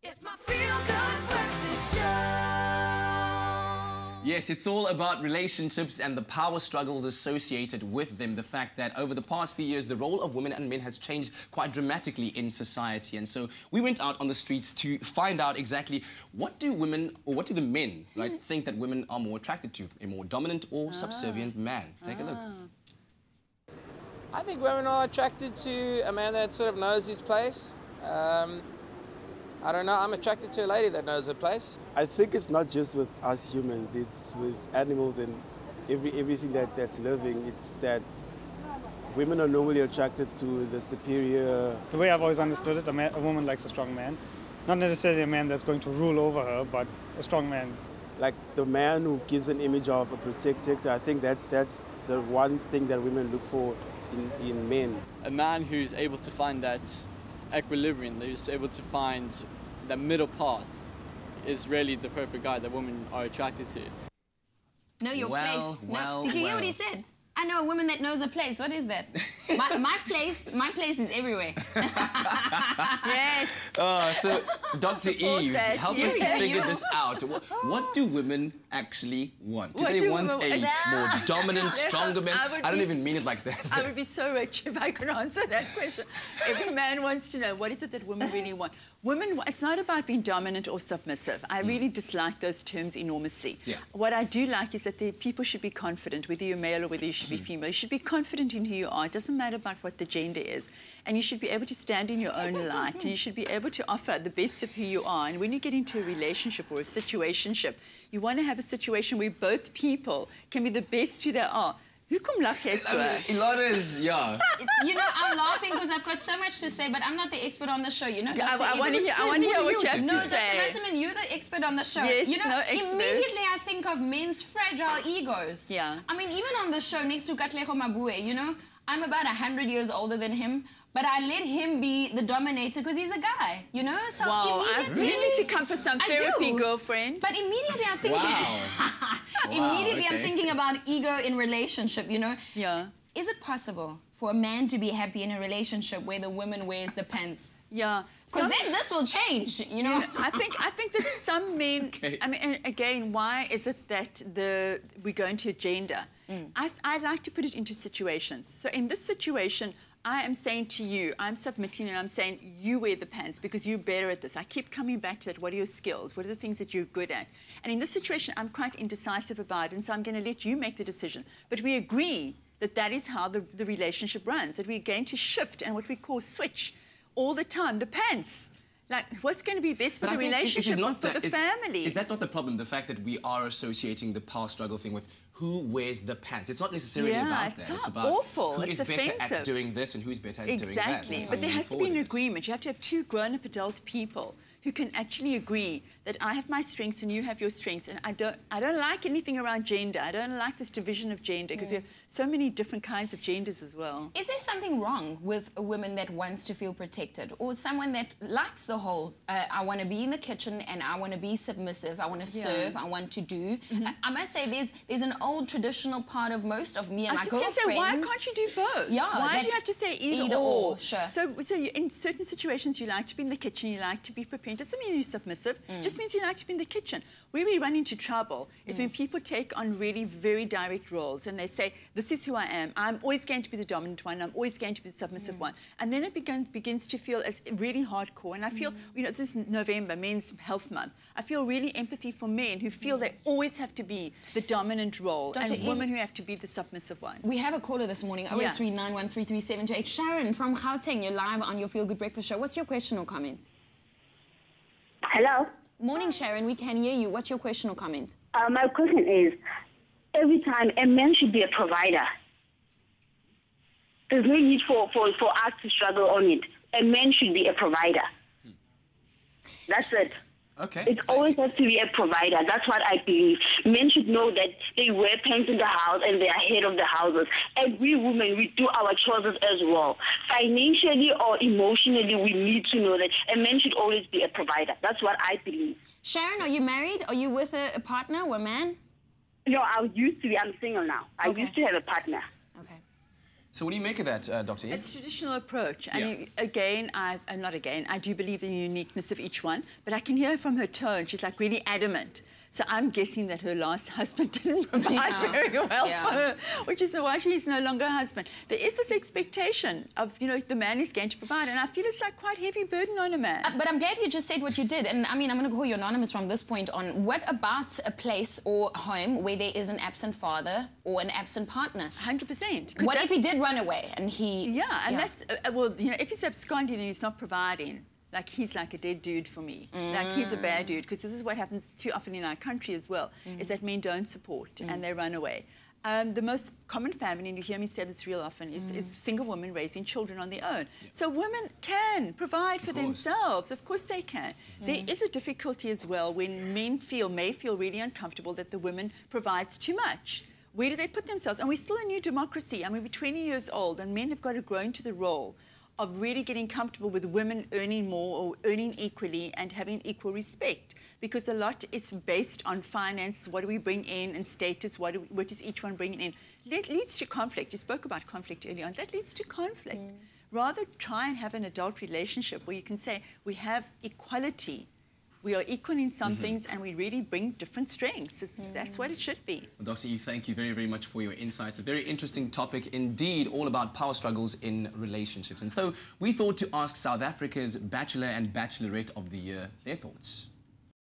It's my feel-good breakfast show. Yes, it's all about relationships and the power struggles associated with them. The fact that over the past few years, the role of women and men has changed quite dramatically in society. And so we went out on the streets to find out exactly what do women, or what do the men, right, think that women are more attracted to, a more dominant or subservient man. Take a look. I think women are attracted to a man that sort of knows his place. I don't know, I'm attracted to a lady that knows her place. I think it's not just with us humans, it's with animals and everything that's living. It's that women are normally attracted to the superior. The way I've always understood it, a woman likes a strong man. Not necessarily a man that's going to rule over her, but a strong man. Like the man who gives an image of a protector, I think that's the one thing that women look for in men. A man who's able to find that equilibrium, who's able to find that middle path, is really the perfect guy that women are attracted to. Know your place. Did you hear what he said? I know a woman that knows a place. What is that? my place is everywhere. Yes. So, Dr. Eve, help us to figure this out. What do women actually want? Do they want a more dominant, stronger man? I don't even mean it like that. I would be so rich if I could answer that question. Every man wants to know, what is it that women really want? Women, it's not about being dominant or submissive. I really dislike those terms enormously. Yeah. What I do like is that people should be confident, whether you're male or whether you should be female. You should be confident in who you are. It doesn't matter about what the gender is. And you should be able to stand in your own light, and you should be able to offer the best of who you are. And when you get into a relationship or a situationship, you want to have a situation where both people can be the best who they are. Hoekom lag jy so? Ilana is, yeah. You know, I'm laughing because I've got so much to say, but I'm not the expert on the show. You know, Dr. I want to hear what you have to say. No, Dr. Nasserman, you're the expert on the show. Yes, you know, no expert. Immediately I think of men's fragile egos. Yeah. I mean, even on the show next to Katlego Mabue, you know, I'm about 100 years older than him, but I let him be the dominator because he's a guy, you know? So wow, I really need to come for some therapy, girlfriend. But immediately I'm thinking... I'm thinking about ego in relationship, you know? Yeah. Is it possible for a man to be happy in a relationship where the woman wears the pants? Yeah. Because then this will change, you know? Yeah, I think that some men... I mean, and again, why is it that we go into gender? I like to put it into situations. So in this situation, I am saying to you, I'm submitting and I'm saying, you wear the pants because you're better at this. I keep coming back to that. What are your skills? What are the things that you're good at? And in this situation, I'm quite indecisive about it, and so I'm going to let you make the decision. But we agree that that is how the relationship runs, that we're going to shift and what we call switch all the time. The pants. Like, what's going to be best for the relationship, for the family? Is that not the problem, the fact that we are associating the power struggle thing with who wears the pants? It's not necessarily about that. It's about who is better at doing this and who's better at doing that. Exactly. But there has to be an agreement. You have to have two grown-up adult people who can actually agree that I have my strengths and you have your strengths, and I don't like anything around gender. I don't like this division of gender because we have so many different kinds of genders as well. Is there something wrong with a woman that wants to feel protected, or someone that likes the whole I want to be in the kitchen and I want to be submissive, I want to serve, I want to do? I must say there's an old traditional part of most of me and my girlfriends. Say, why can't you do both? Yeah, why do you have to say either or? Sure. So in certain situations you like to be in the kitchen, you like to be prepared. Doesn't mean you're submissive. Just means you like to be in the kitchen. Where we run into trouble is when people take on really very direct roles and they say, this is who I am. I'm always going to be the dominant one. I'm always going to be the submissive one. And then it begins to feel as really hardcore. And I feel, you know, this is November, Men's Health Month. I feel really empathy for men who feel they always have to be the dominant role, and women who have to be the submissive one. We have a caller this morning, 08391333728. Sharon from Gauteng, you're live on your Feel Good Breakfast Show. What's your question or comment? Hello. Morning, Sharon. We can hear you. What's your question or comment? My question is, every time a man should be a provider. There's no need for us to struggle on it. A man should be a provider. That's it. Okay. It always has to be a provider. That's what I believe. Men should know that they wear pants in the house and they are head of the houses. And we women, we do our chores as well. Financially or emotionally, we need to know that a man should always be a provider. That's what I believe. Sharon, are you married? Are you with a partner or a man? No, I used to be. I'm single now. I used to have a partner. Okay. So what do you make of that, Dr. It's a traditional approach. And again, I do believe in the uniqueness of each one, but I can hear from her tone, she's like really adamant. So I'm guessing that her last husband didn't provide very well for her, which is why she's no longer a husband. There is this expectation of, you know, the man is going to provide, and I feel it's like quite heavy burden on a man. But I'm glad you just said what you did, and I mean, I'm going to call you anonymous from this point on. What about a place or home where there is an absent father or an absent partner? 100%. What if he did run away and he... Yeah, and that's, well, you know, if he's absconding and he's not providing, like, he's like a dead dude for me. Like, he's a bad dude, because this is what happens too often in our country as well, is that men don't support and they run away. The most common family, and you hear me say this real often, is single women raising children on their own. So women can provide for themselves. Of course they can. There is a difficulty as well when men may feel really uncomfortable that the woman provides too much. Where do they put themselves? And we're still a new democracy. I mean, we're 20 years old, and men have got to grow into the role of really getting comfortable with women earning more or earning equally and having equal respect, because a lot is based on finance, what do we bring in, and status, what is each one bringing in. That leads to conflict. You spoke about conflict earlier on. That leads to conflict. Rather try and have an adult relationship where you can say, we have equality. We are equal in some things, and we really bring different strengths. That's what it should be. Well, Dr. Eve, thank you very, very much for your insights. A very interesting topic indeed, all about power struggles in relationships. And so we thought to ask South Africa's Bachelor and Bachelorette of the Year their thoughts.